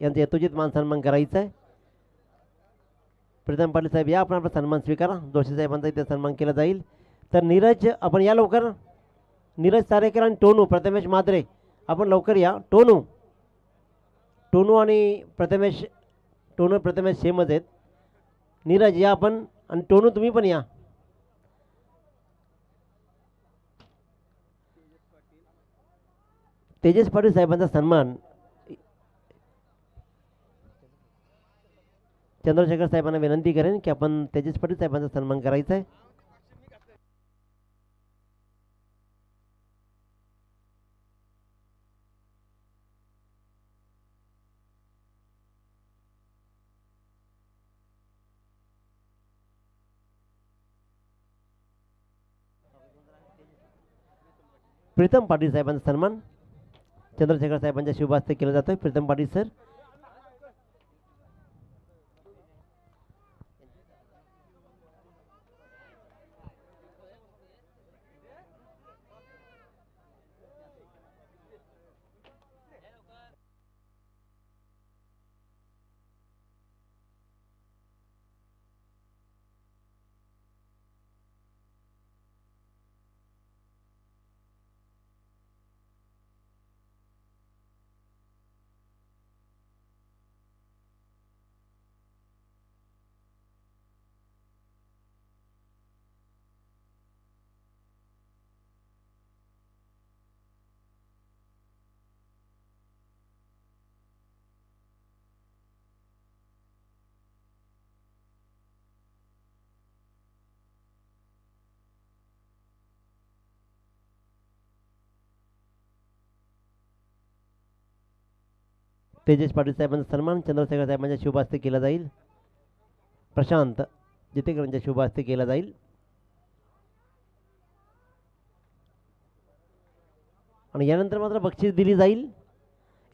यांचा यथोचित मान सन्मान करायचा आहे. प्रीतम पाटील साहेब या, आपण आपला सन्मान स्वीकारा. जोशी साहेबांचा इथे सन्मान केला जाईल. तर नीरज आपण या लवकर. नीरज तारेकर आणि टोनू प्रथमेश मात्रे आपण लवकर या. टोनू आणि प्रथमेश सेमच आहेत. नीरज या आपण, आणि टोनू तुम्ही पण या. तेजस पाटील साहेबांचा सन्मान चंद्रशेखर साहेबांना विनंती करेन की आपण तेजस पाटील साहेबांचा सन्मान करायचा आहे. प्रीतम पाटील साहेबांचा सन्मान चंद्रशेखर साहेबांच्या शुभ हस्ते केला जातोय. प्रीतम पाटील सर. तेजस पाटील साहेबांचा सन्मान चंद्रशेखर साहेबांच्या शुभ हस्ते केला जाईल. प्रशांत जितेकरांच्या शुभ हस्ते केला जाईल. आणि यानंतर मात्र बक्षीस दिली जाईल.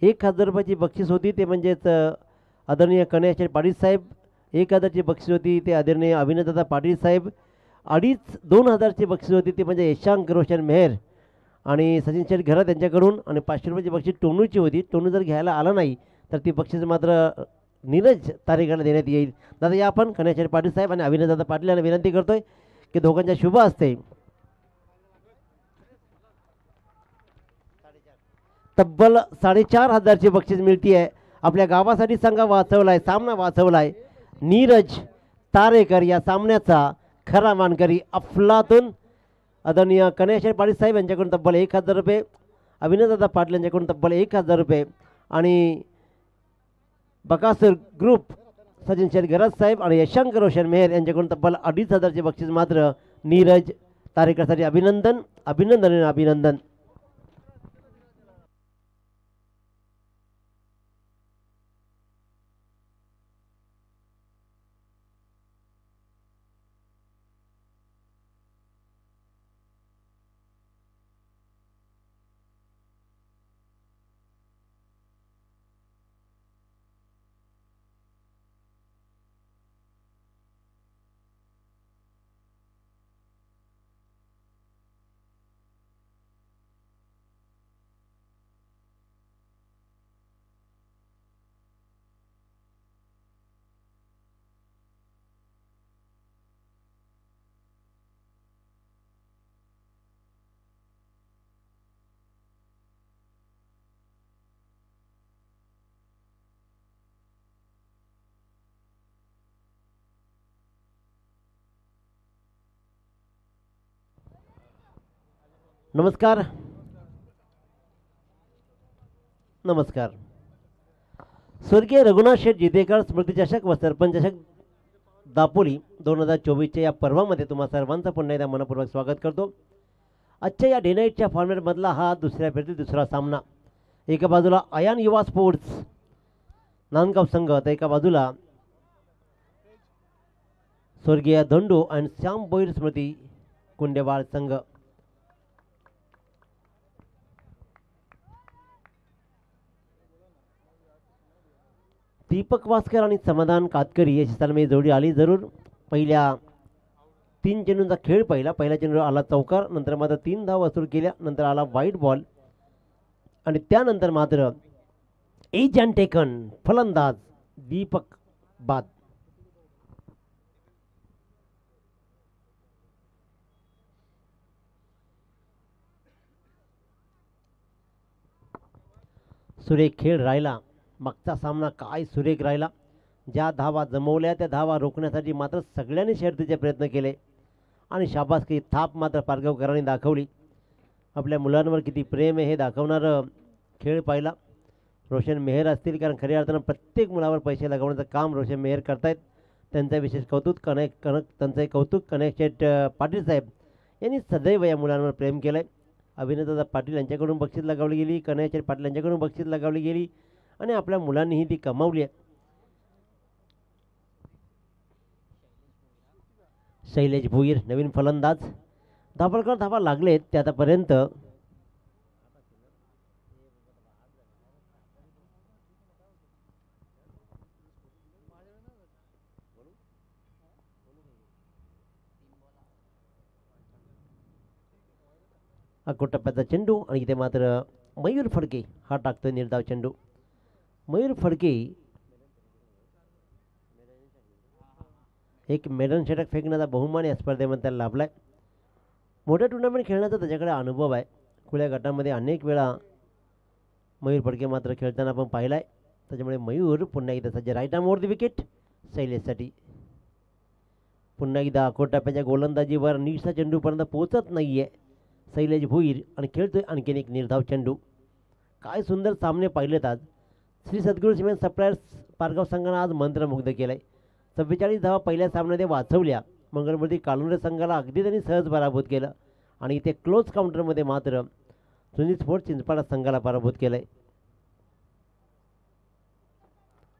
1000 रुपयाची बक्षीस होती, ते म्हणजेच आदरणीय कन्हैया पाटील साहेब. 1000ची बक्षीस होती ते आदरणीय अभिनवदादा पाटील साहेब. 2,500ची बक्षीस होती ते म्हणजे यशांक रोशन मेहर आणि सचिन शेठ घरात यांच्याकडून. आणि 500 रुपयाची बक्षीस टोनूची होती. टोनू जर घ्यायला आला नाही तर ती बक्षीस मात्र नीरज तारेकरला देण्यात येईल. दादा या आपण कन्हैया पाटील साहेब आणि अभिनवदादा पाटील यांना विनंती करतोय की दोघांच्या शुभ हस्ते तब्बल 4,500ची बक्षीस मिळती आहे. आपल्या गावासाठी संघ वाचवलाय, सामना वाचवलाय. नीरज तारेकर या सामन्याचा खरा मानकरी अफलातून आदरणीय कन्हैया पाटील साहेब यांच्याकडून तब्बल 1,000 रुपये, अभिनवदादा पाटील यांच्याकडून तब्बल 1,000 रुपये आणि बकासूर ग्रुप सचिन शेठ गरज साहेब आणि यशांक रोशन मेहर यांच्याकडून तब्बल 2,500ची बक्षीस मात्र नीरज तारेकरसाठी. अभिनंदन अभिनंदन आणि अभिनंदन. नमस्कार नमस्कार. स्वर्गीय रघुनाथ शेठ जितेकर स्मृती चषक व सरपंच चषक दापोली 2024च्या या पर्वामध्ये तुम्हा सर्वांचं पुन्हा एकदा मनपूर्वक स्वागत करतो. आजच्या या डे नाईटच्या फॉर्मॅटमधला हा दुसऱ्या फेरीतील दुसरा सामना. एका बाजूला अयान युवा स्पोर्ट्स नांदगाव संघ, तर एका बाजूला स्वर्गीय धंडू आणि श्याम बोईर स्मृती कुंडेवाळ संघ. दीपक वास्कर आणि समाधान कातकरी याची तालमी जोडी आली जरूर. पहिल्या 3 चेंडूंचा खेळ पहिल्या चेंडूवर आला चौकार, नंतर मात्र 3 धाव वसूल केल्या, नंतर आला वाईट बॉल आणि त्यानंतर मात्र एजंट टेकन फलंदाज दीपक बाद. सुरेख खेळ राहिला. मागचा सामना काय सुरेख राहिला. ज्या धावा जमवल्या त्या धावा रोखण्यासाठी मात्र सगळ्यांनी शर्तीचे प्रयत्न केले आणि शाबासकी थाप मात्र पारगावकरांनी दाखवली. आपल्या मुलांवर किती प्रेम आहे हे दाखवणारं खेळ पाहिला. रोशन मेहर असतील, कारण खऱ्या अर्थानं प्रत्येक मुलावर पैसे लगवण्याचं काम रोशन मेहर करतायत. त्यांचं विशेष त्यांचं कौतुक कनेक्ट पाटील साहेब यांनी सदैव या मुलांवर प्रेम केलं आहे. अभिनेता पाटील यांच्याकडून बक्षीस लगावली गेली, कनेक्ट पाटील यांच्याकडून बक्षीस लगावली गेली आणि आपल्या मुलांनीही ती कमावली आहे. शैलेश भोईर नवीन फलंदाज. धापडकर धावा लागलेत ते आतापर्यंत. अकोट टप्प्याचा चेंडू आणि इथे मात्र मयूर फडके हा टाकतोय निर्धाव चेंडू. मयूर फडके एक मेडन षटक फेकण्याचा बहुमान या स्पर्धेमध्ये त्याला लाभलाय. मोठ्या टुर्नामेंट खेळण्याचा त्याच्याकडे अनुभव आहे. खुल्या गटामध्ये अनेक वेळा मयूर फडके मात्र खेळताना आपण पाहिलाय. त्याच्यामुळे मयूर पुन्हा एकदा सज्ज. Right arm over the wicket शैलेशसाठी. पुन्हा एकदा अकोट टप्प्याच्या गोलंदाजीवर नीटचा चेंडूपर्यंत पोहोचत नाहीये शैलेश भोईर आणि खेळतोय आणखीन एक निर्धाव चेंडू. काय सुंदर सामने पाहिलेत आज. श्री सद्गुरू सिमेंट सप्लायर्स पारगाव संघानं आज मंत्रमुग्ध केलंय. 44 धावा पहिल्या सामन्यामध्ये वाचवल्या. मंगळमूर्ती कालुंडे संघाला अगदी त्यांनी सहज पराभूत केलं आणि इथे क्लोज काउंटरमध्ये मात्र सुनील स्पोर्ट्स चिंचपाडा संघाला पराभूत केलंय.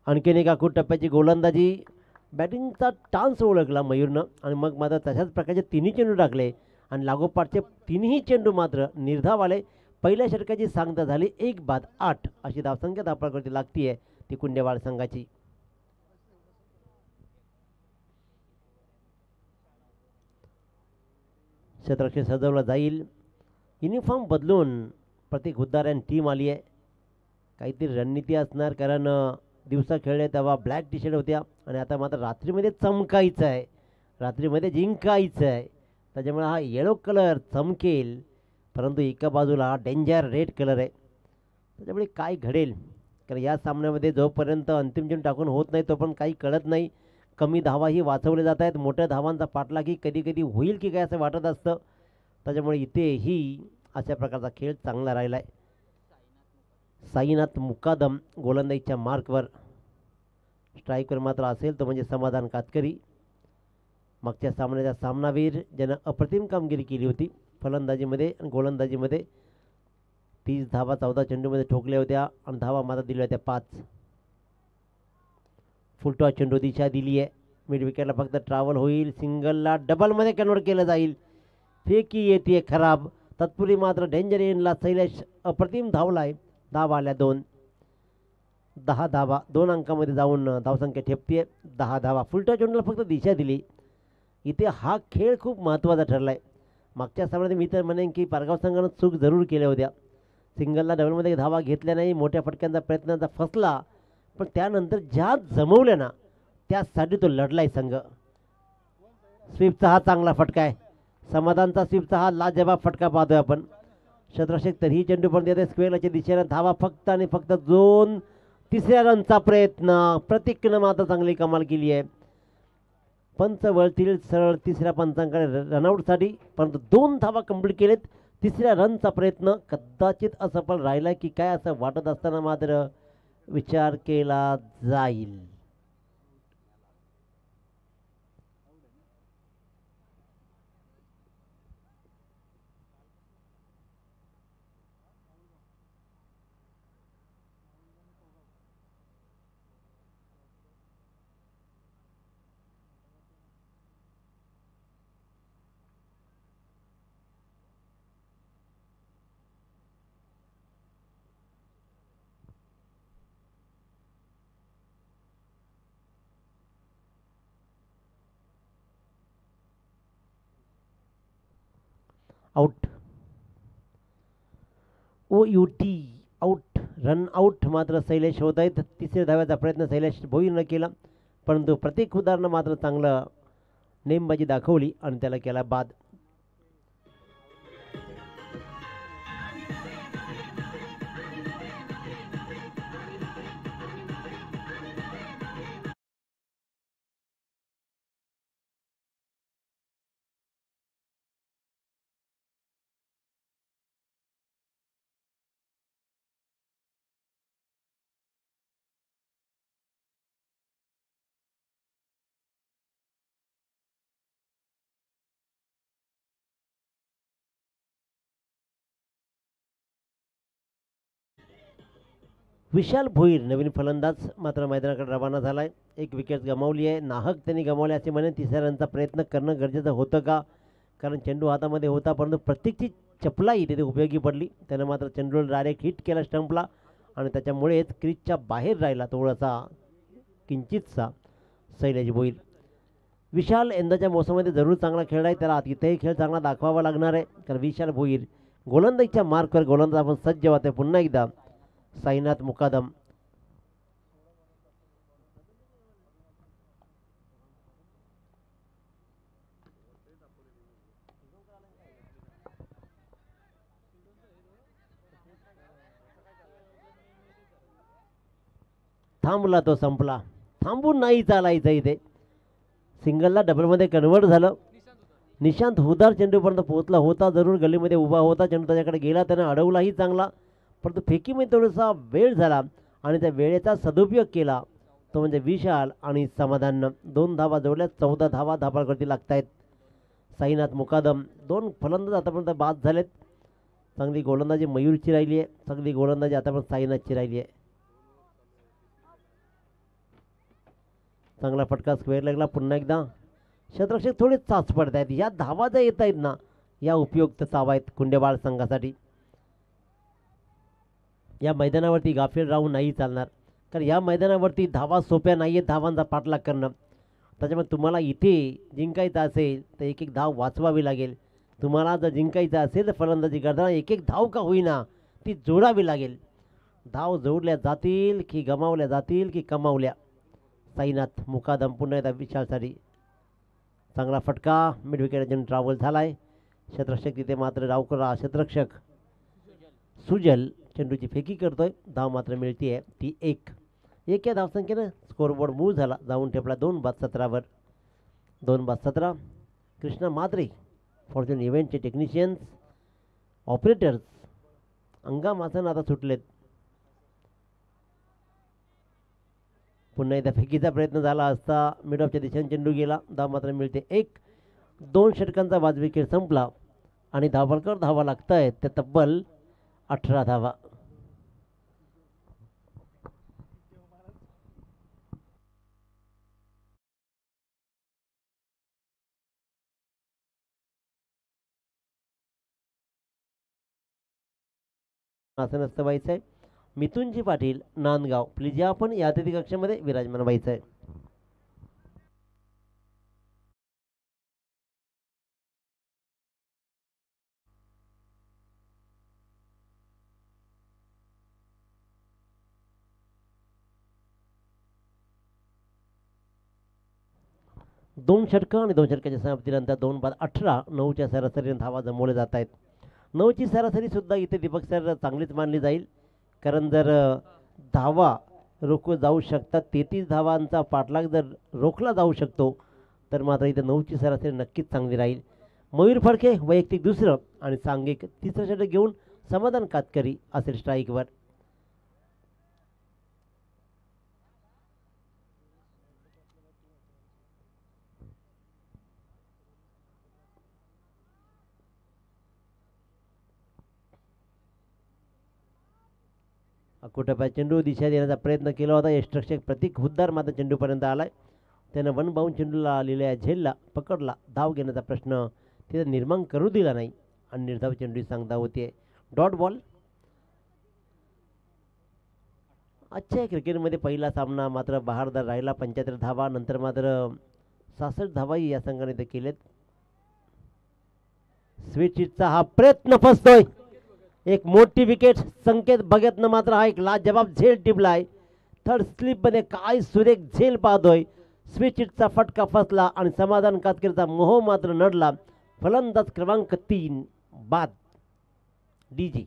आणखीन एक अकोट टप्प्याची गोलंदाजी. बॅटिंगचा टान्स ओळखला मयूरनं आणि मग मात्र तशाच प्रकारचे तिन्ही चेंडू टाकले आणि लागोपाठचे तिन्ही चेंडू मात्र निर्धाव आले. पहिल्या षटकाची सांगता झाली 1-8 अशी धावसंख्या धापडकरती लागतीये ती कुंडेवाड संघाची. क्षेत्रक्षेत्र सजवलं जाईल. युनिफॉर्म बदलून प्रतीक हुद्दार आणि टीम आली आहे. काहीतरी रणनीती असणार, कारण दिवसा खेळले तेव्हा ब्लॅक टी शर्ट होत्या आणि आता मात्र रात्रीमध्ये चमकायचं आहे, रात्रीमध्ये जिंकायचं आहे. त्याच्यामुळे हा येलो कलर चमकेल, परंतु एका बाजूला हा डेंजर रेड कलर आहे. त्याच्यामुळे काय घडेल, कारण या सामन्यामध्ये जोपर्यंत अंतिम चेंडू टाकून होत नाही तोपर्यंत काही कळत नाही. कमी धावाही वाचवले जात आहेत. मोठ्या धावांचा पाठलागी कधी कधी होईल की काय असं वाटत असतं. त्याच्यामुळे इथेही अशा प्रकारचा खेळ चांगला राहिला आहे. साईनाथ मुकादम गोलंदाजीच्या मार्कवर. स्ट्राईकवर मात्र असेल तो म्हणजे समाधान कातकरी, मागच्या सामन्याचा सामनावीर ज्यानं अप्रतिम कामगिरी केली होती फलंदाजीमध्ये आणि गोलंदाजीमध्ये. 30 धावा 14 चेंडूमध्ये ठोकल्या होत्या आणि धावा मात्र दिल्या होत्या 5. फुलटॉस चेंडू दिशा दिली आहे. मिड विकेटला फक्त ट्रॅव्हल होईल, सिंगलला डबलमध्ये कन्वर्ट केलं जाईल. फेकी येते खराब. तत्पूर्वी मात्र डेंजर एंडला शैलेश अप्रतिम धावला आहे. धावा आल्या 2. 10 धावा 2 अंकामध्ये जाऊन धावसंख्या ठेपतीये 10 धावा. फुलटॉस चेंडूला फक्त दिशा दिली. इथे हा खेळ खूप महत्त्वाचा ठरला आहे. मागच्या सामन्यात मी तर म्हणेन की पारगाव संघानं चूक जरूर केल्या होत्या. सिंगलला डबलमध्ये धावा घेतल्या नाही, मोठ्या फटक्यांचा प्रयत्नाचा फसला, पण त्यानंतर ज्या जमवल्या ना त्यासाठी तो लढलाय संघ. स्वीपचा हा चांगला फटका आहे. समाधानचा स्वीपचा हा लाजवाब फटका पाहतोय आपण. शत्रक्षक तरीही चेंडू पण देते स्क्वेअरच्या दिशेने. धावा फक्त आणि फक्त 2. तिसऱ्या रनचा प्रयत्न. प्रतीकनं मात्र चांगली कमाल केली आहे. पंच वळतील सरळ तिसऱ्या पंचांकडे रनआउटसाठी, परंतु 2 धावा कंप्लीट केलेत. तिसऱ्या रनचा प्रयत्न कदाचित असफल राहिला की काय असं वाटत असताना मात्र विचार केला जाईल. Out. OUT out. Run out मात्र शैलेश होत आहेत. तिसऱ्या धाव्याचा प्रयत्न शैलेश भोईरनं केला, परंतु प्रतीक हुदारनं मात्र चांगलं नेमबाजी दाखवली आणि त्याला केला बाद. विशाल भोईर नवीन फलंदाज मात्र मैदानाकडे रवाना झाला आहे. एक विकेट गमावली आहे, नाहक त्यांनी गमावली असे म्हणे. तिसऱ्या रनचा प्रयत्न करणं गरजेचं होतं का, कारण चेंडू हातामध्ये होता, परंतु प्रत्येकची चपलाही तिथे उपयोगी पडली. त्यानं मात्र चेंडूला डायरेक्ट हिट केला स्टंपला आणि त्याच्यामुळेच क्रीजच्या बाहेर राहिला थोडासा किंचितसा शैलेश भोईर. विशाल यंदाच्या मोसमामध्ये जरूर चांगला खेळला आहे, त्याला इथेही खेळ चांगला दाखवावा लागणार आहे, कारण विशाल भोईर गोलंदाजीच्या मार्कवर गोलंदाज आपण सज्ज होते. पुन्हा एकदा साईनाथ मुकादम थांबला, तो संपला, थांबून नाही चालायचं. इथे सिंगलला डबलमध्ये कन्वर्ट झालं. निशांत हुदार चेंडूपर्यंत पोहोचला होता, जरूर गल्लीमध्ये उभा होता, चेंडू त्याच्याकडे गेला, त्यानं अडवलाही चांगला, परंतु फेकीमध्ये थोडासा वेळ झाला आणि त्या वेळेचा सदुपयोग केला तो म्हणजे विशाल आणि समाधाननं. 2 धावा जोडल्या, 14 धावा धापाकडती लागत आहेत. साईनाथ मुकादम 2 फलंदाज आतापर्यंत बाद झालेत. चांगली गोलंदाजी मयूरची राहिली आहे, चांगली गोलंदाजी आतापर्यंत साईनाथची राहिली आहे. चांगला फटका स्क्वेअर लागला. पुन्हा एकदा क्षेत्ररक्षक थोडे चाच पडत आहेत. या धावा ज्या येत आहेत ना, या उपयुक्त चावा आहेत कुंडेबाळ संघासाठी. या मैदानावरती गाफील राहून नाही चालणार, कारण या मैदानावरती धावा सोप्या नाही आहेत, धावांचा पाठलाग करणं. त्याच्यामुळे तुम्हाला इथे जिंकायचं असेल तर एक एक धाव वाचवावी लागेल. तुम्हाला जर जिंकायचं असेल तर फलंदाजी करताना एक एक धाव का होईना ती जोडावी लागेल. धाव जोडल्या जातील की गमावल्या जातील की कमावल्या. साईनाथ मुकादम पुन्हा एकदा विशालसाठी चांगला फटका, मिड विकेट ट्रॅव्हल झाला आहे. क्षेत्ररक्षक तिथे मात्र डावकरा क्षेत्ररक्षक सुजल चेंडूची फेकी करतोय. धाव मात्र मिळते आहे ती 1. या धावसंख्येनं स्कोरबोर्ड मूव्ह झाला, जाऊन ठेपला 2/17वर. 2/17. कृष्णा मात्रे फॉर्च्यून इव्हेंटचे टेक्निशियन्स ऑपरेटर्स अंगामासन आता सुटलेत. पुन्हा एकदा फेकीचा प्रयत्न झाला असता मिड ऑफच्या दिशेने चेंडू गेला. धाव मात्र मिळते 1. 2 षटकांचा वाजवी खेळ संपला आणि धावफलकावर धावा लागत आहेत त्या तब्बल 18 धावा. असं नसतं व्हायचं आहे. मिथुनजी पाटील नांदगाव प्लीज या आपण या अतिथी कक्षामध्ये विराजमान व्हायचं आहे. दोन षटकं आणि 2 षटकाच्या समाप्तीनंतर 2/18. 9च्या सरासरीने धावा जमवल्या जात आहेत. 9ची सरासरी सुद्धा इथे दीपक सर चांगलीच मानली जाईल, कारण जर धावा रोखू जाऊ शकतात, 33 धावांचा पाठलाग जर रोखला जाऊ शकतो तर मात्र इथे 9ची सरासरी नक्कीच चांगली राहील. मयूर फडके वैयक्तिक 2रं आणि सांघिक 3रं षटक घेऊन समाधान कातकरी असेल स्ट्राईकवर. कुठं चेंडू दिशा देण्याचा प्रयत्न केला होता. यष्टरक्षक प्रतीक हुद्दार मात्र चेंडूपर्यंत आलाय. त्यानं 1 बाउंड चेंडूला आलेल्या झेलला पकडला. धाव घेण्याचा प्रश्न तिथे निर्माण करू दिला नाही आणि निर्धाव चेंडू सांगता होते. Dot ball. आजच्या क्रिकेटमध्ये पहिला सामना मात्र बहारदार राहिला. 75 धावा, नंतर मात्र 66 धावाही या संघाने ते केलेत. स्वीट शीटचा हा प्रयत्न फसतोय. एक मोठी विकेट संकेत भगतनं मात्र हा एक लाजवाब झेल टिपलाय. थर्ड स्लिपमध्ये काय सुरेख झेल पाहतोय. स्विचिटचा फटका फसला आणि समाधान कातकरीचा मोह मात्र नडला. फलंदाज क्रमांक 3 बाद डीजी.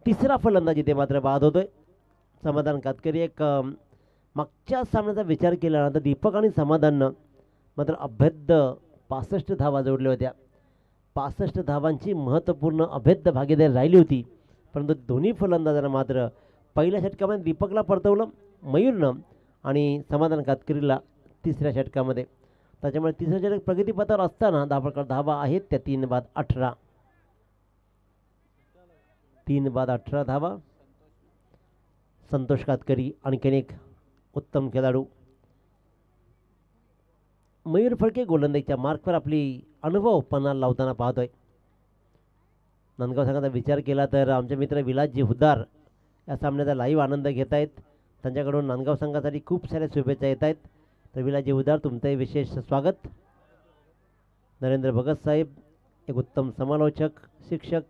तिसरा फलंदाज इथे मात्र बाद होतोय. समाधान कातकरी एक मागच्या सामन्याचा विचार केला तर दीपक आणि समाधाननं मात्र अभेद्य 65 धावा जोडल्या होत्या. 65 धावांची महत्त्वपूर्ण अभेद्य भागीदारी राहिली होती. परंतु दोन्ही फलंदाजांना मात्र पहिल्या षटकामध्ये दीपकला परतवलं मयूरनं आणि समाधान कातकरीला तिसऱ्या षटकामध्ये. त्याच्यामुळे तिसऱ्या षटक प्रगतीपथावर असताना धावा आहेत त्या 3 बाद 18. 3 बाद 18 धावा. संतोष कातकरी आणखीन एक उत्तम खेळाडू. मयूर फडके गोलंदाजीच्या मार्कवर आपली अनुभव पणाला लावताना पाहतोय. नांदगाव संघाचा विचार केला तर आमचे मित्र विलासजी हुद्दार या सामन्याचा लाईव्ह आनंद घेत आहेत. त्यांच्याकडून नांदगाव संघासाठी खूप साऱ्या शुभेच्छा येत आहेत. तर विलासजी हुद्दार तुमचंही विशेष स्वागत. नरेंद्र भगत साहेब एक उत्तम समालोचक शिक्षक,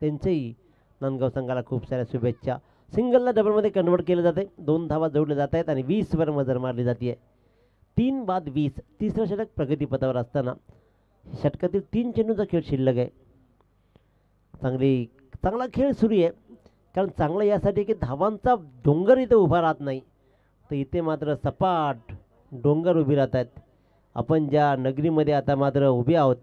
त्यांचेही नांदगाव संघाला खूप साऱ्या शुभेच्छा. सिंगलला डबलमध्ये कन्वर्ट केलं जाते. 2 धावा जोडल्या जात आहेत आणि 20वर मजर मारली जाते. 3 बाद 20. तिसरं षटक प्रगतीपथावर असताना षटकातील 3 चेंडूचा खेळ शिल्लक आहे. चांगला खेळ सुरू आहे. कारण चांगला यासाठी की धावांचा डोंगर इथे उभा राहत नाही, तर इथे मात्र सपाट डोंगर उभी राहत आहेत. आपण ज्या नगरीमध्ये आता मात्र उभे आहोत,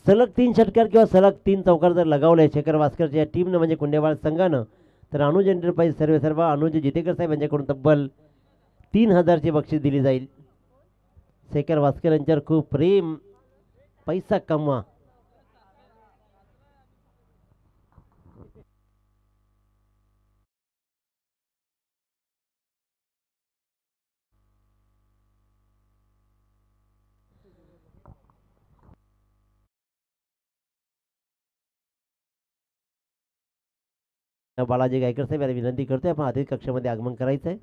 सलग 3 षटकार किंवा सलग 3 चौकार जर लगावले शेखर वास्करच्या टीमनं म्हणजे कुंडेवाड संघानं, तर अनुज एंटरप्राइज सर्व अनुज जितेकर साहेब यांच्याकडून तब्बल 3000ची बक्षीस दिली जाईल. शेखर वास्कर यांच्यावर खूप प्रेम, पैसा कमवा. बालाजी गायकर साहेब यांना विनंती करतोय आपण आधी कक्षामध्ये आगमन करायचं आहे.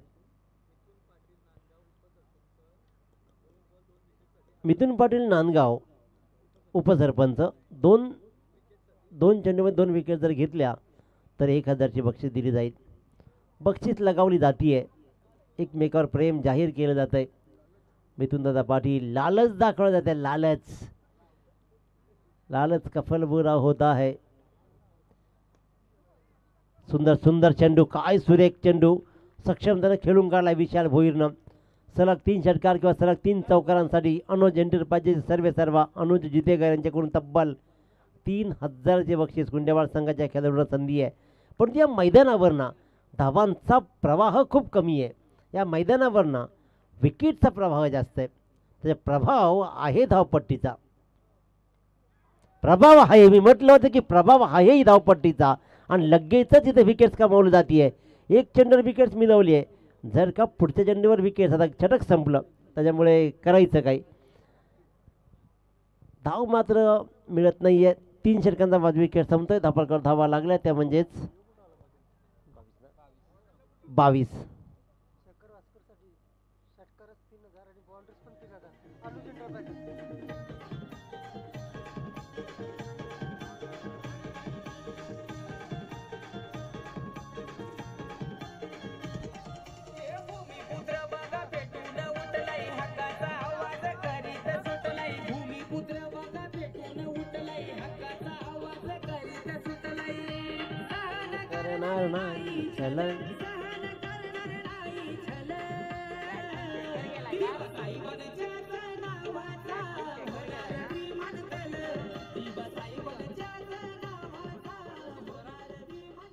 मिथुन पाटील नांदगाव उपसरपंच. 2 चेंडूमध्ये 2 विकेट जर घेतल्या तर 1000ची बक्षीस दिली जाईल. बक्षीस लगावली जातीये. एकमेकावर प्रेम जाहीर केलं जात आहे. मिथुनदादा पाटील लालच दाखवलं जाते. लालच का फल बुरा होता है. सुंदर सुंदर चेंडू, काय सुरेख चेंडू सक्षमतेने खेळून काढला विशाल भोईरनं. सलग 3 षटकार किंवा सलग 3 चौकारांसाठी अनुज एंटरप्राइजेस सर्व अनुज जितेकर यांच्याकडून तब्बल 3000चे बक्षीस कुंडेवाड संघाच्या खेळाडूंना संधी आहे. पण या मैदानावरनं धावांचा प्रवाह खूप कमी आहे. या मैदानावरनं विकेटचा प्रवाह जास्त आहे. त्याचा प्रभाव आहे धावपट्टीचा. प्रभाव आहे, मी म्हटलं होतं की प्रभाव आहे धावपट्टीचा आणि लगेचच इथे विकेट्स कमावली जाते. 1 चेंडूवर विकेट्स मिळवली आहे. जर का पुढच्या चेंडूवर विकेट्स, आता षटक संपलं त्याच्यामुळे करायचं काही, धाव मात्र मिळत नाही आहे. 3 षटकांचा विकेट संपतोय. धावा लागल्या त्या म्हणजेच 22.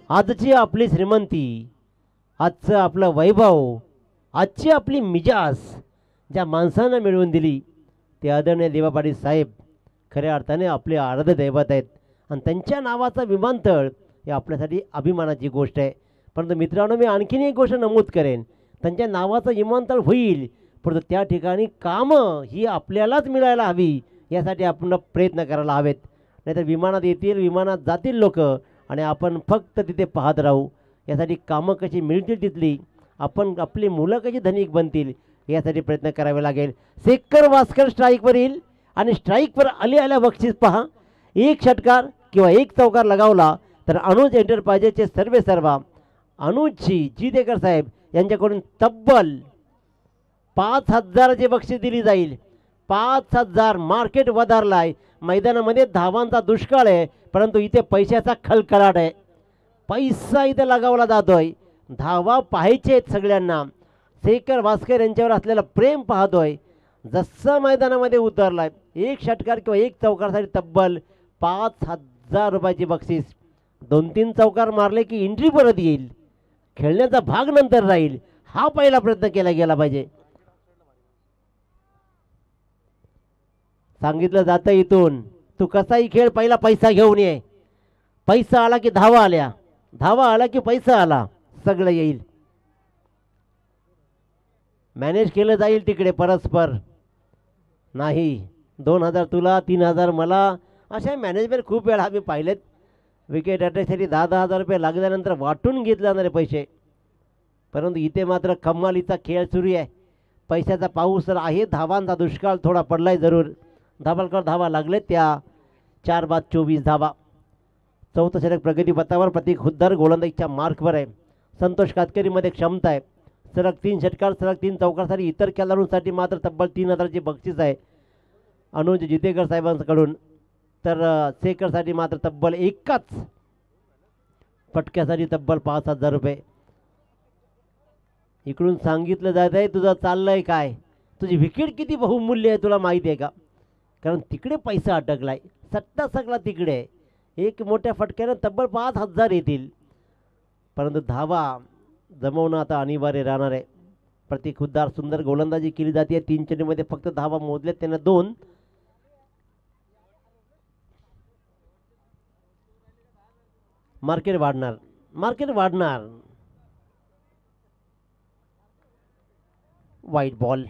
आजची आपली श्रीमंती, आजचं आपलं वैभव, आजची आपली मिजाज ज्या माणसानं मिळवून दिली ते आदरणीय देवा पाटील साहेब खऱ्या अर्थाने आपले आराध्य दैवत आहेत. आणि त्यांच्या नावाचा विमानतळ ही आपल्यासाठी अभिमानाची गोष्ट आहे. परंतु मित्रांनो, मी आणखीन एक गोष्ट नमूद करेन. त्यांच्या नावाचं विमानतळ होईल, परंतु त्या ठिकाणी कामं ही आपल्यालाच मिळायला हवी, यासाठी आपण प्रयत्न करायला हवेत. नाहीतर विमानात येतील, विमानात जातील लोक आणि आपण फक्त तिथे पाहत राहू. यासाठी कामं कशी मिळतील तिथली, आपण आपली मुलं कशी धनिक बनतील, यासाठी प्रयत्न करावे लागेल. शेखर वास्कर स्ट्राईकवर येईल आणि स्ट्राईकवर आल्या बक्षीस पहा. एक षटकार किंवा एक चौकार लगावला तर अनुज एंटरप्राइजेसचे सर्व अनुजजी जितेकर साहेब यांच्याकडून तब्बल 5,000ची बक्षीस दिली जाईल. 5,000. मार्केट वधारलं आहे. मैदानामध्ये धावांचा दुष्काळ आहे, परंतु इथे पैशाचा खळखळाट आहे. पैसा इथे लगावला जातोय. धावा पाहायचे आहेत सगळ्यांना. शेखर वास्कर यांच्यावर असलेलं प्रेम पाहतोय. जसं मैदानामध्ये उतरलाय, एक षटकार किंवा एक चौकारसाठी तब्बल 5,000 रुपयाची बक्षीस. 2-3 चौकार मारले की एंट्री परत येईल, खेळण्याचा भाग नंतर राहील. हा पहिला प्रयत्न केला गेला पाहिजे. सांगितलं जातं इथून, तू कसाही खेळ, पहिला पैसा घेऊन ये. पैसा आला की धावा आल्या, धावा आला की पैसा आला, सगळं येईल. मॅनेज केलं जाईल तिकडे परस्पर. नाही 2,000 तुला, 3,000 मला, अशा मॅनेजमेंट खूप वेळा आम्ही पाहिलेत. विकेट अटॅकसाठी 10,000 रुपये लागल्यानंतर वाटून घेतले जाणारे पैसे. परंतु इथे मात्र कमालीचा खेळ सुरू आहे. पैशाचा पाऊस तर आहे, धावांचा दुष्काळ थोडा पडलाय जरूर. धाबालकर धावा लागले त्या 4 बाद 24 धावा. चौथं षटक प्रगतीपथावर. प्रतीक हुद्दार गोलंदाजीच्या मार्कवर आहे. संतोष कातकरीमध्ये क्षमता आहे. सलग 3 षटकार, सलग 3 चौकारसाठी. इतर खेळाडूंसाठी मात्र तब्बल 3,000ची बक्षीस आहे अनुज जितेकर साहेबांकडून. तर शेखरसाठी मात्र तब्बल एकाच फटक्यासाठी तब्बल 5,000 रुपये. इकडून सांगितलं जात आहे तुझं चाललंय काय, तुझी विकेट किती बहुमूल्य आहे तुला माहिती आहे का? कारण तिकडे पैसा अटकलाय, सट्टा सगळा तिकडे आहे. एक मोठ्या फटक्यानं तब्बल 5,000 येतील, परंतु धावा जमवणं आता अनिवार्य राहणार आहे. प्रतीक हुद्दार सुंदर गोलंदाजी केली जाते. 3 चेंडूमध्ये फक्त धावा मोजल्यात त्यांना 2. मार्केट वाढणार, मार्केट वाढणार. वाईट बॉल.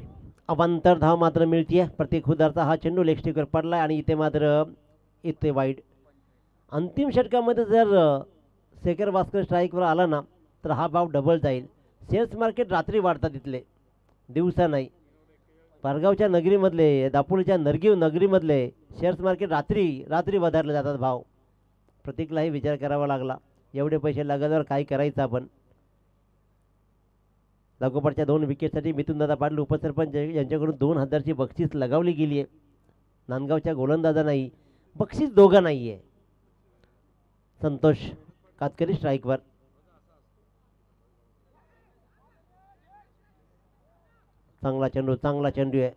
अवांतर धाव मात्र मिळते. प्रतीक हुद्दारचा हा चेंडू लेग स्टिकवर पडलाय आणि इथे मात्र येते वाईट. अंतिम षटकामध्ये जर शेखर वास्कर स्ट्राईकवर आला ना तर हा भाव डबल जाईल. शेअर्स मार्केट रात्री वाढतात इथले, दिवसा नाही. पारगावच्या नगरीमधले, दापोलीच्या नगरीमधले शेअर्स मार्केट रात्री वधारले जातात भाव. प्रतीकलाही विचार करावा लागला, एवढे पैसे लागल्यावर काय करायचं आपण. लागोपाठच्या 2 विकेटसाठी मिथुनदादा पाटील उपसरपंच यांच्याकडून 2,000ची बक्षीस लगावली गेली आहे. नांदगावच्या गोलंदाजांनाही बक्षीस दोघा नाही आहे. संतोष कातकरी स्ट्राईकवर. चांगला चेंडू आहे.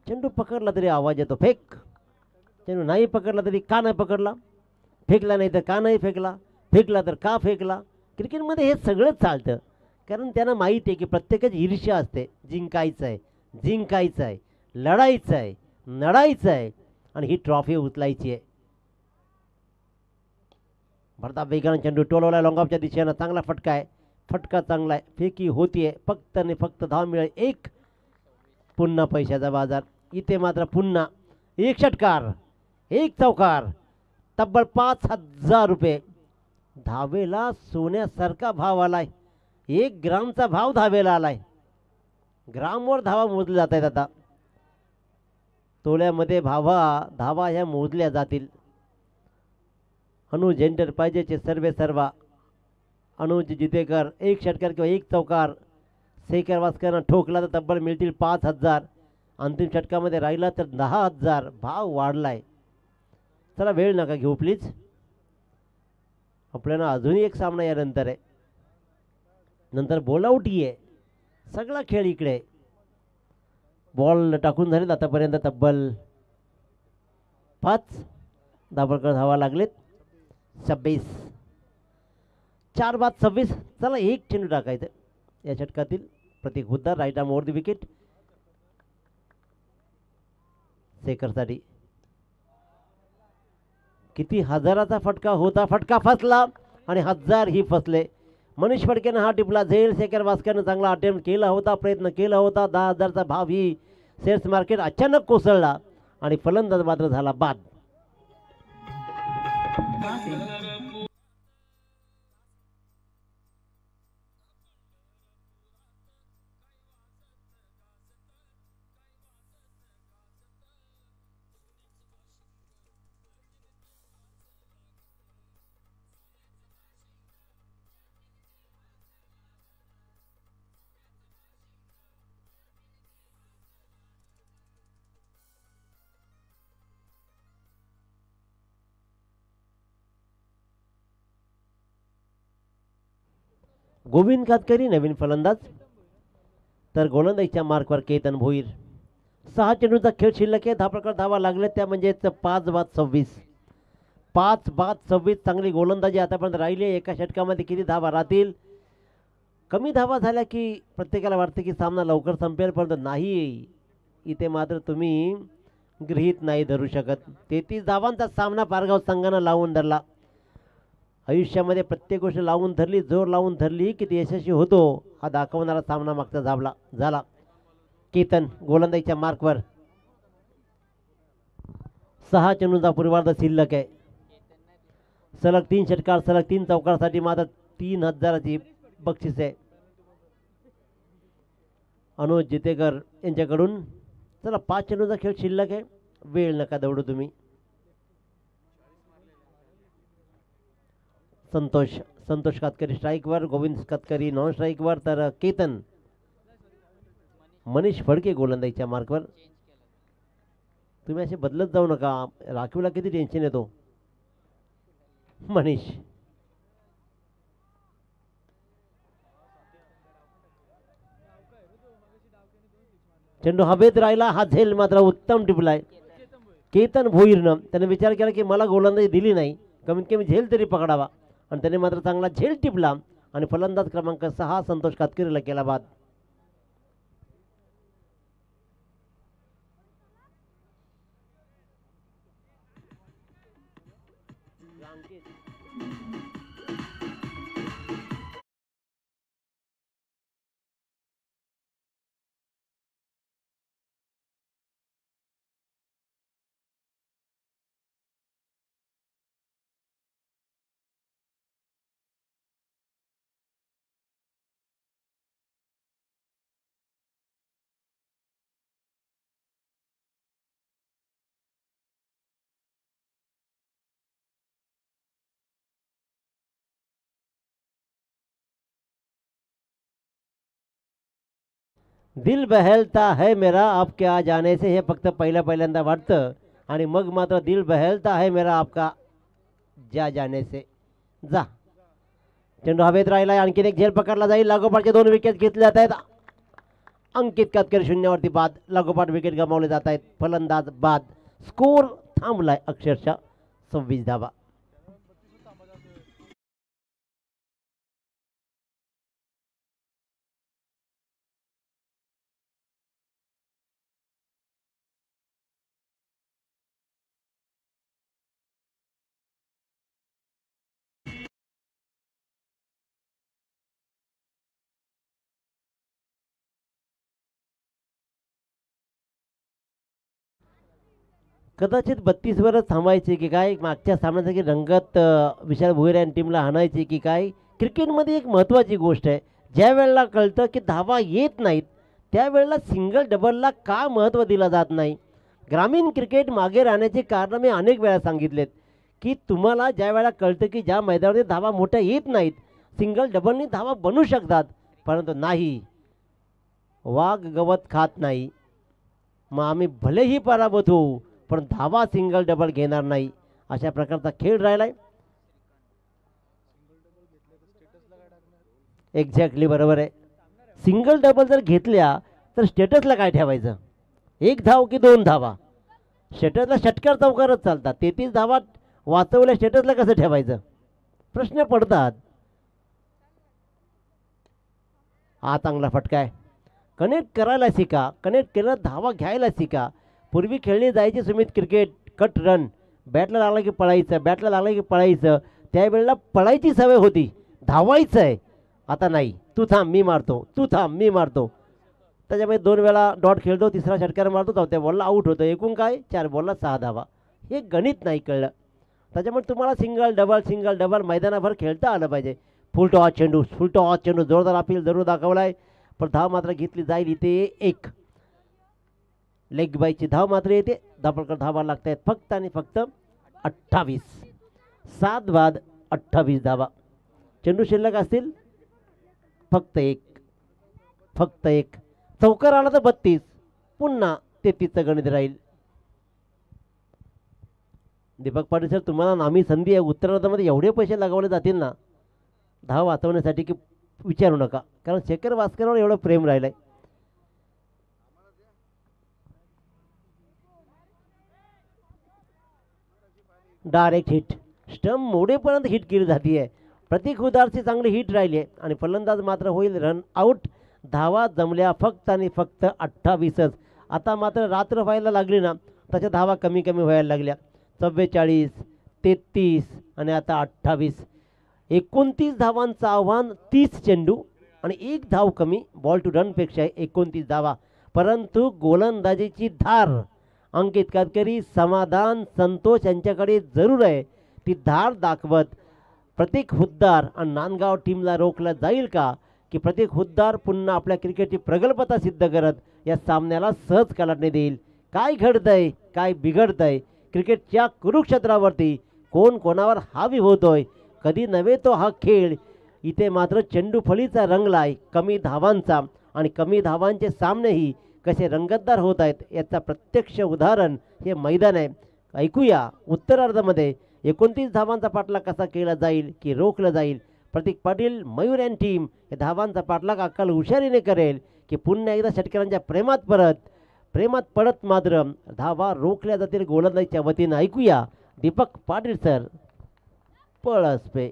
चेंडू पकडला तरी आवाज येतो, फेक. चेंडू नाही पकडला तरी का नाही पकडला, फेकला नाही तर का नाही फेकला, फेकला तर का फेकला. क्रिकेटमध्ये हे सगळंच चालतं, कारण त्यांना माहीत आहे की प्रत्येकाची ईर्ष्या असते. जिंकायचं आहे, लढायचं आहे, नडायचं आहे आणि ही ट्रॉफी उचलायची आहे. भरता वेगानं चेंडू टोलवला लॉंगऑफच्या दिशेनं. चांगला फटका आहे, फटका चांगला आहे, फेकी होतीये. फक्त आणि फक्त धाव मिळेल एक. पुन्हा पैशाचा बाजार. इथे मात्र पुन्हा एक षटकार, एक चौकार, तब्बल 5,000 रुपये. धावेला सोन्यासारखा भाव आलाय. 1 ग्रामचा भाव धावेला आलाय. ग्रामवर धावा मोजल्या जात आहेत आता. तोल्यामध्ये धावा ह्या मोजल्या जातील. अनुज एंटरप्राइजेसचे सर्व अनुज जितेकर. एक षटकार किंवा एक चौकार शेखर वास्करनं ठोकला तर तब्बल मिळतील 5,000. अंतिम षटकामध्ये राहिला तर 10,000. भाव वाढलाय. चला वेळ नका घेऊ प्लीज, आपल्याला अजूनही एक सामना यानंतर आहे. नंतर बॉलआउटही आहे. सगळा खेळ इकडे. बॉल टाकून झालेत आतापर्यंत तब्बल 5. दाभोळकर धावा लागलेत 26. 4 बाद 26. चला एक चेंडू टाकायचं या षटकातील. Prateek Huddar right arm over the wicket शेखरसाठी. किती हजाराचा फटका होता, फटका फसला आणि 1,000 ही फसले. मनीष फडकेनं हा टिपला. झेल शेखर भास्करनं चांगला अटेम्प्ट केला होता, प्रयत्न केला होता. 10,000चा भाव ही शेअर्स मार्केट अचानक कोसळला आणि फलंदाज मात्र झाला बाद. गोविंद कातकरी नवीन फलंदाज, तर गोलंदाजीच्या मार्कवर केतन भोईर. 6 चेंडूचा खेळ शिल्लक आहे. 10 प्रकार धावा लागले, त्या म्हणजे 5/26. 5/26 चांगली गोलंदाजी आतापर्यंत राहिली आहे. एका षटकामध्ये किती धावा राहतील? कमी धावा झाल्या की प्रत्येकाला वाटते की सामना लवकर संपेल, परंतु नाही, इथे मात्र तुम्ही गृहीत नाही धरू शकत. 33 धावांचा सामना पारगाव संघानं लावून धरला. आयुष्यामध्ये प्रत्येक गोष्ट लावून धरली, जोर लावून धरली की ती यशस्वी होतो, हा दाखवणारा सामना मागचा झाला. केतन गोलंदाजीच्या मार्कवर. 6 चेंडूंचा पूर्वार्ध शिल्लक आहे. सलग 3 षटकार, सलग 3 चौकारासाठी मात्र 3,000ची बक्षीस आहे अनुज जितेकर यांच्याकडून. चला 5 चेंडूचा खेळ शिल्लक आहे, वेळ नका दौडू तुम्ही. संतोष कातकरी स्ट्राईकवर, गोविंद कातकरी नॉन स्ट्राईकवर, तर केतन मनीष फडके गोलंदाजीच्या मार्कवर. तुम्ही असे बदलत जाऊ नका, राखीवला किती टेन्शन येतो. मनीष चेंडू हवेत राहिला, हा झेल मात्र उत्तम टिपलाय केतन भोईरनं. त्याने विचार केला की मला गोलंदाजी दिली नाही, कमीत कमी झेल तरी पकडावा, आणि त्याने मात्र चांगला झेल टिपला आणि फलंदाज क्रमांक 6 संतोष कातकरीला केला बाद. दिल बहलता है मेरा आपके आ जाने से, हे फक्त पहिल्यांदा वाटतं आणि मग मात्र दिल बहलता है मेरा आपका जा जाने से. जा. चेंडू हवेत राहिला, आणखीन एक झेल पकडला जाईल. लागोपाठचे 2 विकेट घेतले जात आहेत. अंकित कातकरी शून्यावरती बाद. लागोपाठ विकेट गमावले जात आहेत. फलंदाज बाद. स्कोर थांबलाय अक्षरशः 26 धावा. कदाचित 32 वरच थांबायचे की काय, मागच्या सामन्यासारखी रंगत विशाल भोईर आणि टीमला हाणायची की काय. क्रिकेटमध्ये एक महत्त्वाची गोष्ट आहे, ज्या वेळेला कळतं की धावा येत नाहीत त्यावेळेला सिंगल डबलला का महत्त्व दिलं जात नाही. ग्रामीण क्रिकेट मागे राहण्याचे कारण मी अनेक वेळा सांगितलेत की तुम्हाला ज्या वेळेला कळतं की ज्या मैदानामध्ये धावा मोठ्या येत नाहीत, सिंगल डबलनी धावा बनू शकतात, परंतु नाही, वाघ गवत खात नाही. मग आम्ही भलेही पराभूत होऊ पण धावा सिंगल डबल घेणार नाही, अशा प्रकारचा खेळ राहिलाय. एक्झॅक्टली बरोबर आहे. सिंगल डबल जर घेतल्या तर स्टेटसला काय ठेवायचं? 1 धाव की 2 धावा? स्टेटसला षटकार चौकारच चालतात. 33 धावा वाचवल्या, स्टेटसला कसं ठेवायचं? प्रश्न पडतात. हा चांगला फटका आहे. कनेक्ट करायला शिका, कनेक्ट केलं धावा घ्यायला शिका. पूर्वी खेळली जायची सुमित क्रिकेट, कट रन, बॅटला लागला की पळायचं, बॅटला लागला की पळायचं. त्यावेळेला पळायची सवय होती, धावायचं आहे. आता नाही, तू थांब मी मारतो, तू थांब मी मारतो. त्याच्यामुळे 2 वेळा डॉट खेळतो, तिसरा षटकार मारतो, चौथ्या बॉलला आऊट होतो. एकूण काय 4 बॉलला 6 धावा. हे गणित नाही कळलं. त्याच्यामुळे तुम्हाला सिंगल डबल मैदानाभर खेळता आलं पाहिजे. फुल टॉस चेंडू जोरदार अपील जरूर दाखवलाय, पण धाव मात्र घेतली जाईल इथे एक. लेग बायची धाव मात्र येते. धापडकर धावा लागत आहेत फक्त आणि फक्त 28. 7 बाद 28 धावा. चेंडू शिल्लक असतील फक्त एक, फक्त एक. चौकार आला तर 32, पुन्हा 33चं गणित राहील. दीपक पाटील सर, तुम्हाला नामी संधी आहे. उत्तरार्धामध्ये एवढे पैसे लगावले जातील ना धाव वाचवण्यासाठी की विचारू नका, कारण शेखर भास्करवर एवढं प्रेम राहिलंय. डायरेक्ट हिट, स्टंप मोडेपर्यंत हिट केली जाते आहे. प्रतीक हुदारची चांगली हिट राहिली आहे आणि फलंदाज मात्र होईल रन आऊट. धावा जमल्या फक्त आणि फक्त 28च. आता मात्र रात्र व्हायला लागली ना तशा धावा कमी कमी व्हायला लागल्या. 44, 33 आणि आता 28. 29 धावांचं आव्हान, 30 चेंडू आणि एक धाव कमी. बॉल टू रनपेक्षा 29 धावा, परंतु गोलंदाजीची धार अंकित कातकरी, समाधान, संतोष यांच्याकडे जरूर आहे. ती धार दाखवत प्रतीक हुद्दार आणि नांदगाव टीमला रोखलं जाईल का, की प्रतीक हुद्दार पुन्हा आपल्या क्रिकेटची प्रगल्भता सिद्ध करत या सामन्याला सहज कलाटणी देईल. काय घडतंय, काय बिघडतंय क्रिकेटच्या कुरुक्षेत्रावरती, कोण कोणावर हावी होतोय, कधी नव्हे तो हा खेळ. इथे मात्र चेंडू फळीचा रंगलाय कमी धावांचा, आणि कमी धावांचे सामनेही कसे रंगतदार होत आहेत याचा प्रत्यक्ष उदाहरण हे मैदान आहे. ऐकूया उत्तरार्धामध्ये 29 धावांचा पाठलाग कसा केला जाईल की रोखला जाईल. प्रतीक पाटील, मयूर अँड टीम हे धावांचा पाठलाग अक्कल हुशारीने करेल की पुन्हा एकदा षटकारांच्या प्रेमात पडत मात्र धावा रोखल्या जातील गोलंदाजीच्या वतीनं. ऐकूया दीपक पाटील सर. पळस पे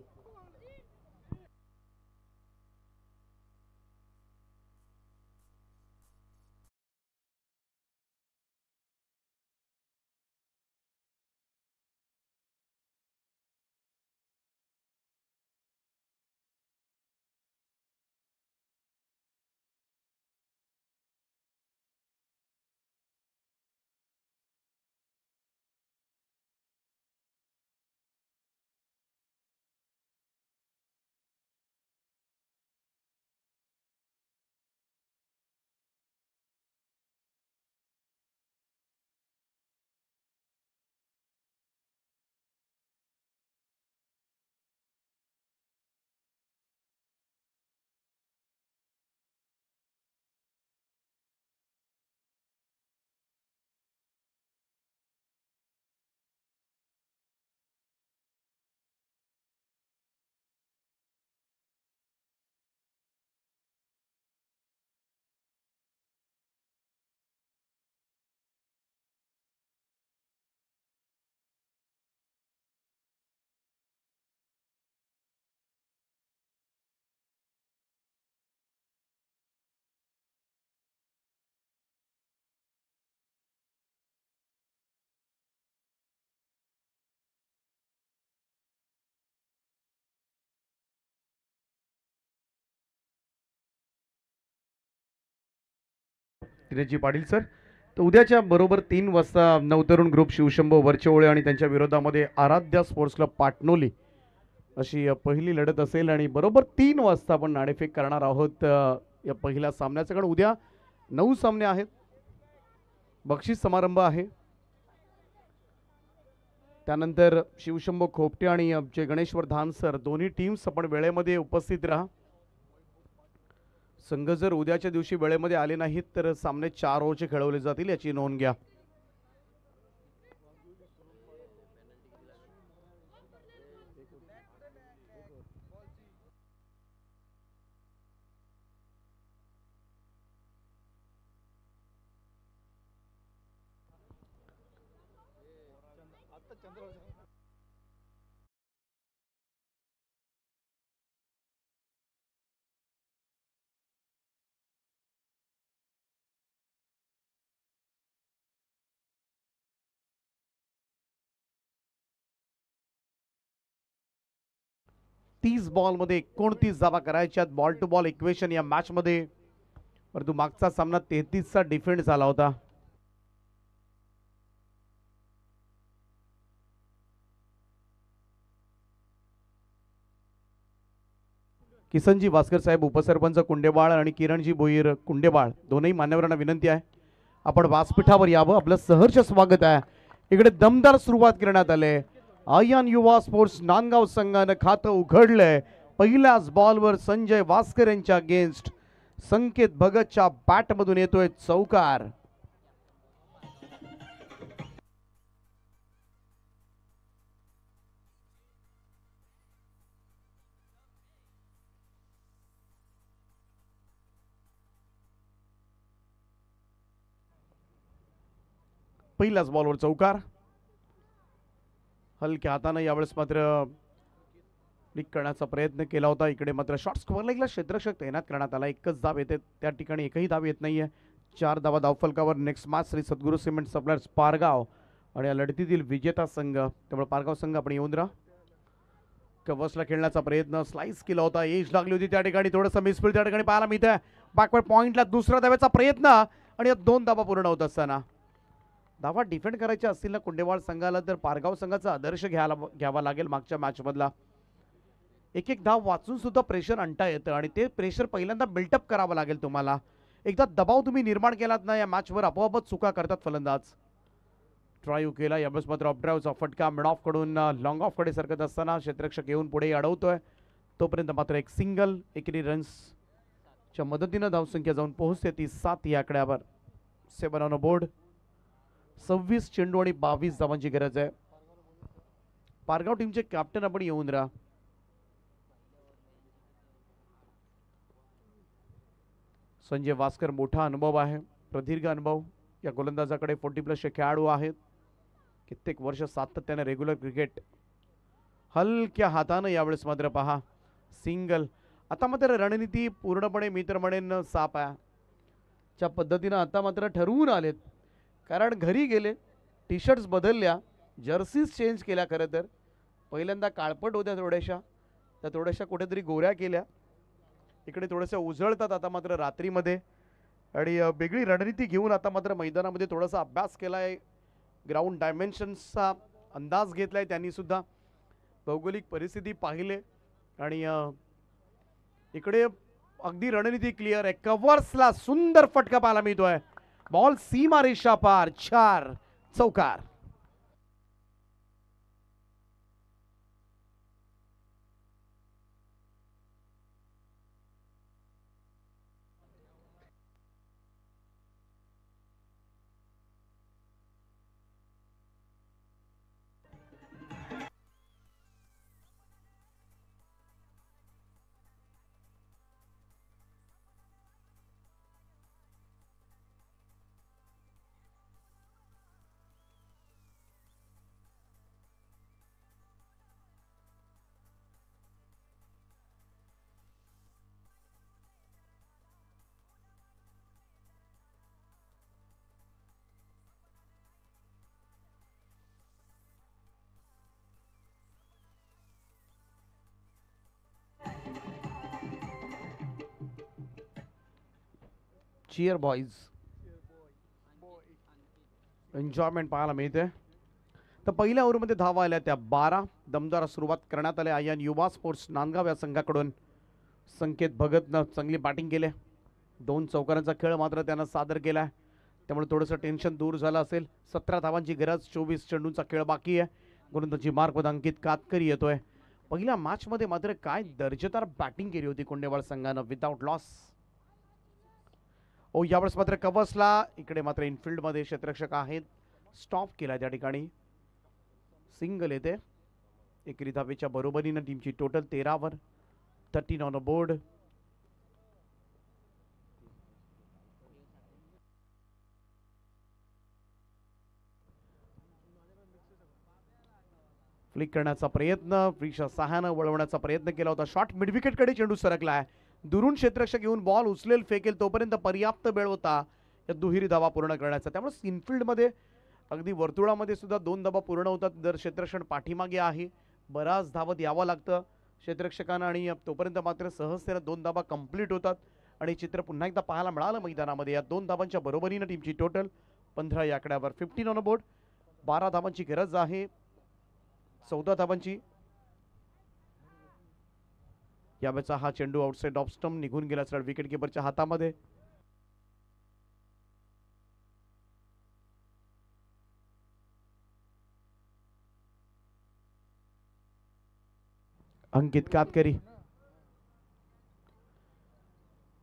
दिनेशजी पाटील सर, तर उद्याच्या बरोबर 3 वाजता नवतरुण ग्रुप शिवशंभो वरचेओळे आणि त्यांच्या विरोधामध्ये आराध्या स्पोर्ट्स क्लब पाटणोली अशी पहिली लढत असेल आणि बरोबर 3 वाजता आपण नाणेफेक करणार आहोत या पहिल्या सामन्याचं. कारण उद्या 9 सामने आहेत, बक्षीस समारंभ आहे. त्यानंतर शिवशंभो खोपटे आणि आमचे गणेश्वर धान सर दोन्ही टीम्स आपण वेळेमध्ये उपस्थित राहा. संघ जर उद्याच्या दिवशी वेळेमध्ये आले नाहीत तर सामने 4 ओव्हरचे खेळवले जातील, याची नोंद घ्या. 30 बॉलमध्ये 29 धावा करायच्यात. बॉल टू बॉल इक्वेशन या मॅच मध्ये, परंतु मागचा सामना 33चा डिफेंड झाला होता. किसनजी भास्कर साहेब, उपसरपंच कुंडेबाळ आणि किरणजी भोईर कुंडेबाळ, दोनही मान्यवरांना विनंती आहे आपण व्यासपीठावर यावं. आपलं सहर्ष स्वागत आहे. इकडे दमदार सुरुवात करण्यात आले. आयन युवा स्पोर्ट्स नांदगाव संघानं खातं उघडलंय. पहिल्याच बॉलवर संजय वास्कर यांच्या अगेन्स्ट संकेत भगतच्या बॅटमधून येतोय चौकार. पहिल्याच बॉलवर चौकार. हलक्या हाताने यावेळेस मात्र क्लिक करण्याचा प्रयत्न केला होता. इकडे मात्र शॉर्ट स्कोअर लाईकला क्षेत्ररक्षक तैनात करण्यात आला. एकच धाव येते, त्या ठिकाणी एकही धाव येत नाहीये. 4 धावा धावफलकावर. नेक्स्ट मॅच श्री सद्गुरू सिमेंट सप्लायर्स पारगाव आणि या लढतीतील विजेता संघ. त्यामुळे पारगाव संघ आपण येऊन राहा. कव्हर्सला खेळण्याचा प्रयत्न, स्लाइस केला होता, एज लागली होती त्या ठिकाणी, थोडंसं मिसफील्ड त्या ठिकाणी पाहायला मिळतंय. बॅकवर्ड पॉइंटला दुसरा धाव्याचा प्रयत्न आणि 2 धावा पूर्ण होत असताना धावा डिफेंड करायच्या असतील ना कुंडेवाळ संघाला, तर पारगाव संघाचा आदर्श घ्यावा लागेल. मागच्या मॅच मधला एक धाव वाचून सुद्धा प्रेशर आणता येतं आणि ते प्रेशर पहिल्यांदा बिल्टअप करावं लागेल तुम्हाला. एकदा दबाव तुम्ही निर्माण केलात ना या मॅचवर, आपोआपच चुका करतात फलंदाज. ट्राय केला यावेळेस मात्र ऑफड्राईव्हचा फटका मिड ऑफ कडून लॉंग ऑफ कडे सरकत असताना क्षेत्ररक्षक येऊन पुढे अडवतोय. तोपर्यंत मात्र एक सिंगल, एकेरी रन्सच्या मदतीनं धावसंख्या जाऊन पोहोचते ती 7 या आकड्यावर. 7 ऑन बोर्ड. 26 चेंडू आणि 22 धावांची गरज आहे. पारगाव टीमचे कॅप्टन आपण येऊन राहा. संजय वास्कर, मोठा अनुभव आहे, प्रदीर्घ अनुभव या गोलंदाजाकडे. 40+ खेळाडू आहेत, कित्येक वर्ष सातत्याने रेग्युलर क्रिकेट. हलक्या हातानं यावेळेस मात्र पहा सिंगल. आता मात्र रणनीती पूर्णपणे मी तर म्हणेन साप आहे च्या पद्धतीनं आता मात्र ठरवून आलेत. कारण घरी गेले, टी शर्ट्स बदलल्या, जर्सीज चेंज केल्या. खरं तर पहिल्यांदा काळपट होत्या थोड्याशा, त्या थोड्याशा कुठेतरी गोऱ्या केल्या. इकडे थोडंसं उजळतात आता मात्र रात्रीमध्ये आणि वेगळी रणनीती घेऊन आता मात्र मैदानामध्ये थोडासा अभ्यास केलाय. ग्राउंड डायमेन्शन्सचा अंदाज घेतलाय त्यांनी सुद्धा, भौगोलिक परिस्थिती पाहिले आणि इकडे अगदी रणनीती क्लिअर आहे. कव्हर्सला सुंदर फटका पाहायला मिळतोय. बॉल सीमा रेषा पार. 4 चौकार. चियर बॉयज, एन्जॉयमेंट पाहायला मिळते. तर पहिल्या ओव्हरमध्ये धावा आल्या त्या 12. दमदार सुरुवात करण्यात आली आयन युवा स्पोर्ट्स नांदगाव या संघाकडून. संकेत भगतनं चांगली बॅटिंग केली. 2 चौकारांचा खेळ मात्र त्यानं सादर केला, त्यामुळे थोडंसं टेन्शन दूर झालं असेल. 17 धावांची गरज, 24 चेंडूंचा खेळ बाकी आहे. गोलंदाजी मार्कमध्ये अंकित कातकरी येतोय. पहिल्या मॅचमध्ये मात्र काय दर्जेदार बॅटिंग केली होती कुंडेवाळ संघानं विदाउट लॉस. यावेळेस मात्र कव्हर्सला इकडे मात्र इनफिल्ड मध्ये क्षेत्ररक्षक आहेत, स्टॉप केला त्या ठिकाणी. सिंगल येते. एकेरी धावेच्या बरोबरीनं टीमची टोटल 13 वर. 13 ऑन बोर्ड. फ्लिक करण्याचा प्रयत्न, फ्रीच्या सहाय्यानं वळवण्याचा प्रयत्न केला होता. शॉट मिडविकेटकडे चेंडू सरकलाय. दुरून क्षेत्ररक्षक येऊन बॉल उचलेल, फेकेल तोपर्यंत पर्याप्त वेळ होता या दुहेरी धावा पूर्ण करण्याचा. त्यामुळे इनफिल्ड मध्ये अगदी वर्तुळामध्ये सुद्धा 2 धावा पूर्ण होतात. जर क्षेत्ररक्षण पाठीमागे आहे, बराच धावत यावं लागतं. क्षेत्ररक्षकांना आणि तोपर्यंत मात्र सहजतेने 2 धाबा कंप्लीट होतात आणि चित्र पुन्हा एकदा पाहायला मिळालं मैदानामध्ये. या 2 धाबांच्या बरोबरीने टीमची टोटल 15 या आकड्यावर. 15 ऑन बोर्ड. 12 धाबांची गरज आहे, 14 धाबांची. यावेळेचा हा चेंडू आउटसाइड ऑफ स्टंप निघून गेला सरळ विकेट किपरच्या हातामध्ये. अंकित कातकरी.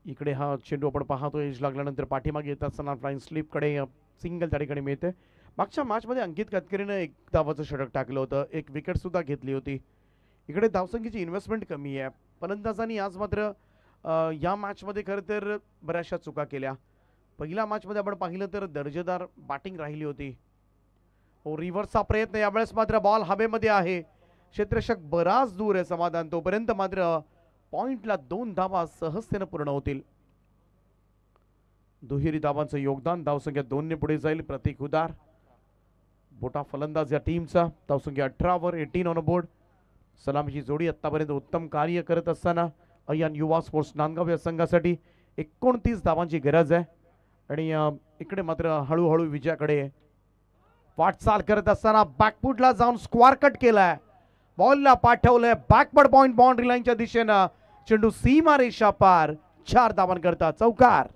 इकडे हा चेंडू आपण पाहतो एज लागल्यानंतर पाठीमागे येत असताना फ्लाइंग स्लिप कडे सिंगल त्या ठिकाणी मिळते. मागच्या मॅच मध्ये अंकित कातकरीनं 1 धावाचं षटक टाकलं होतं, 1 विकेट सुद्धा घेतली होती. इकडे धावसंख्येची इन्व्हेस्टमेंट कमी आहे. फलंदाजांनी आज मात्र या मॅच मध्ये खरं तर बऱ्याचशा चुका केल्या. पहिल्या मॅच मध्ये आपण पाहिलं तर दर्जेदार बॅटिंग राहिली होती. रिव्हर्सचा प्रयत्न, यावेळेस मात्र बॉल हवेमध्ये आहे. क्षेत्ररक्षक बराच दूर आहे समाधान. तोपर्यंत मात्र पॉइंटला 2 धावा सहजतेने पूर्ण होतील. दुहेरी धावांचं योगदान. धावसंख्या 2 ने पुढे जाईल. प्रतीक हुदार मोठा फलंदाज या टीमचा. धावसंख्या 18 वर. 18 ऑन बोर्ड. सलामीची जोडी आतापर्यंत उत्तम कार्य करत असताना अय्यान युवा स्पोर्ट्स नांदगाव या संघासाठी 29 धावांची गरज आहे आणि इकडे मात्र हळूहळू विजयाकडे वाटचाल करत असताना बॅकफुटला जाऊन स्क्वार कट केलाय. बॉलला पाठवलंय बॅकवर्ड पॉइंट बाउंड्री लाईनच्या दिशेनं. चेंडू सीमा रेषा पार. 4 धावांकरता चौकार.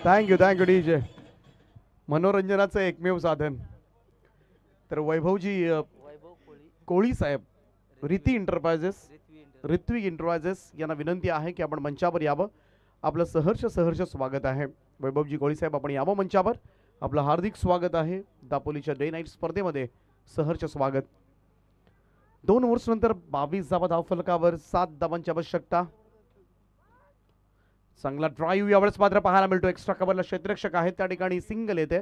Thank you DJ. मनोरंजनाचं एकमेव साधन. तर वैभवजी कोळी साहेब, ऋत्विक इंटरप्राइजेस यांना विनंती आहे की आपण मंचावर यावं. आपलं सहर्ष स्वागत आहे. वैभवजी कोळी साहेब, आपण यावं मंचावर. आपलं हार्दिक स्वागत आहे. दापोलीच्या डे नाईट स्पर्धेमध्ये सहर्ष स्वागत. 2 ओव्हर्स नंतर 22 धावा धावफलकावर. 7 धावांची आवश्यकता. चांगला ड्राईव्ह यावेळेस मात्र पाहायला मिळतो. एक्स्ट्रा कव्हरला क्षेत्ररक्षक आहेत, त्या ठिकाणी सिंगल येते.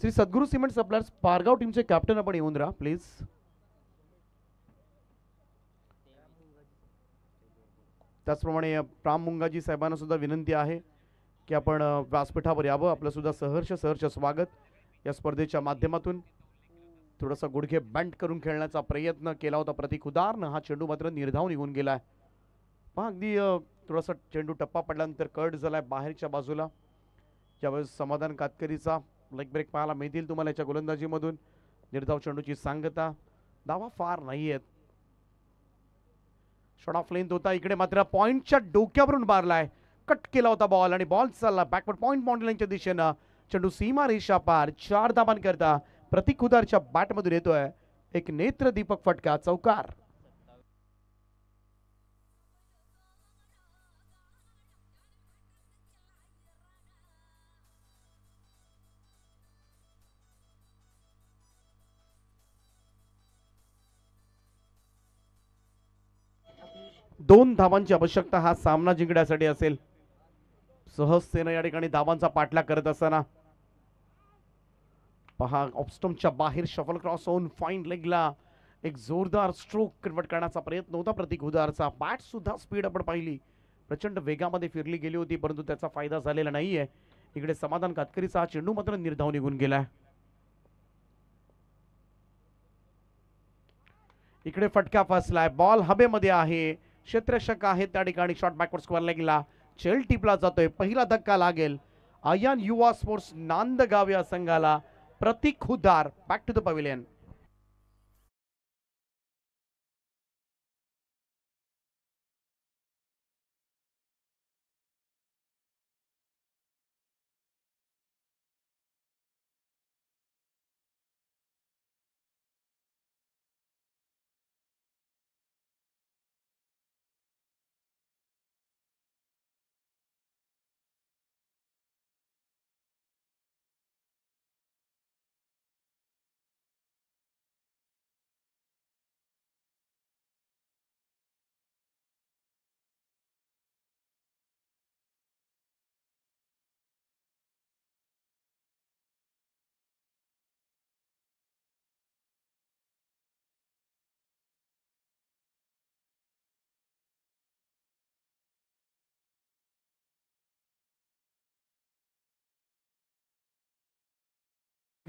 श्री सद्गुरू सिमेंट सप्लायर्स पारगाव टीमचे कॅप्टन आपण येऊन राहा प्लीज. त्याचप्रमाणे राम मुंगाजी साहेबांना सुद्धा विनंती आहे की आपण व्यासपीठावर यावं. आपलं सुद्धा सहर्ष स्वागत. या स्पर्धेच्या माध्यमातून थोडासा गुडघे बँड करून खेळण्याचा प्रयत्न केला होता प्रतीक हुदारनं. हा चेंडू मात्र निर्धाव निघून गेलाय. पहा अगदी थोडासा चेंडू टप्पा पडल्यानंतर कट झालाय बाहेरच्या बाजूला. ज्यावेळेस समाधान कातकरीचा लेग ब्रेक पाहायला मिळतील तुम्हाला याच्या गोलंदाजीमधून. निर्धाव चेंडूची सांगता. धावा फार नाही आहेत. शॉट ऑफ लेंथ होता. इकडे मात्र पॉइंटच्या डोक्यावरून मारलाय. कट केला होता बॉल आणि बॉल चालला बॅकवर्ड पॉइंट बाउंड्री लाईनच्या दिशेनं. चेंडू सीमा रेषा पार. 4 धावांकरता प्रतीक हुदारच्या बॅटमधून येतोय एक नेत्र दीपक फटका. चौकार. दोन धावांची आवश्यकता हा सामना जिंकण्यासाठी असेल. सहजतेने या ठिकाणी धावांचा पाठलाग करत असताना पहा ऑफस्टम्पच्या बाहेर शफल क्रॉस होऊन फाईन लेगला एक जोरदार स्ट्रोक कन्वर्ट करण्याचा प्रयत्न होता प्रतीक हुदारचा. बॅट सुद्धा स्पीड आपण पाहिली प्रचंड वेगामध्ये फिरली गेली होती, परंतु त्याचा फायदा झालेला नाहीये. इकडे समाधान कातकरीचा हा चेंडू मात्र निर्धाव निघून गेलाय. इकडे फटका फसलाय. बॉल हवेमध्ये आहे. क्षेत्ररक्षक आहे त्या ठिकाणी. शॉट बॅकवर्ड स्क्वेअर लेगला चेल टिपला जातोय. पहिला धक्का लागेल अय्यान युवा स्पोर्ट्स नांदगाव या संघाला. प्रतीक हुदार बॅक टू द पवेलियन.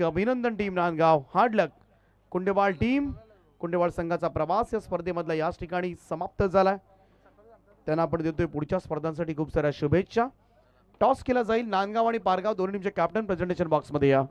अभिनंदन टीम नांदगाव. हार्ड लक. कुंडेवाळ टीम, कुंडेवाळ संघाचा प्रवास या स्पर्धेमधला याच ठिकाणी समाप्त झाला. त्यांना आपण देतोय पुढच्या स्पर्धांसाठी खूप साऱ्या शुभेच्छा. टॉस केला जाईल. नांदगाव आणि पारगाव दोन्ही टीमचे कॅप्टन प्रेझेंटेशन बॉक्समध्ये या.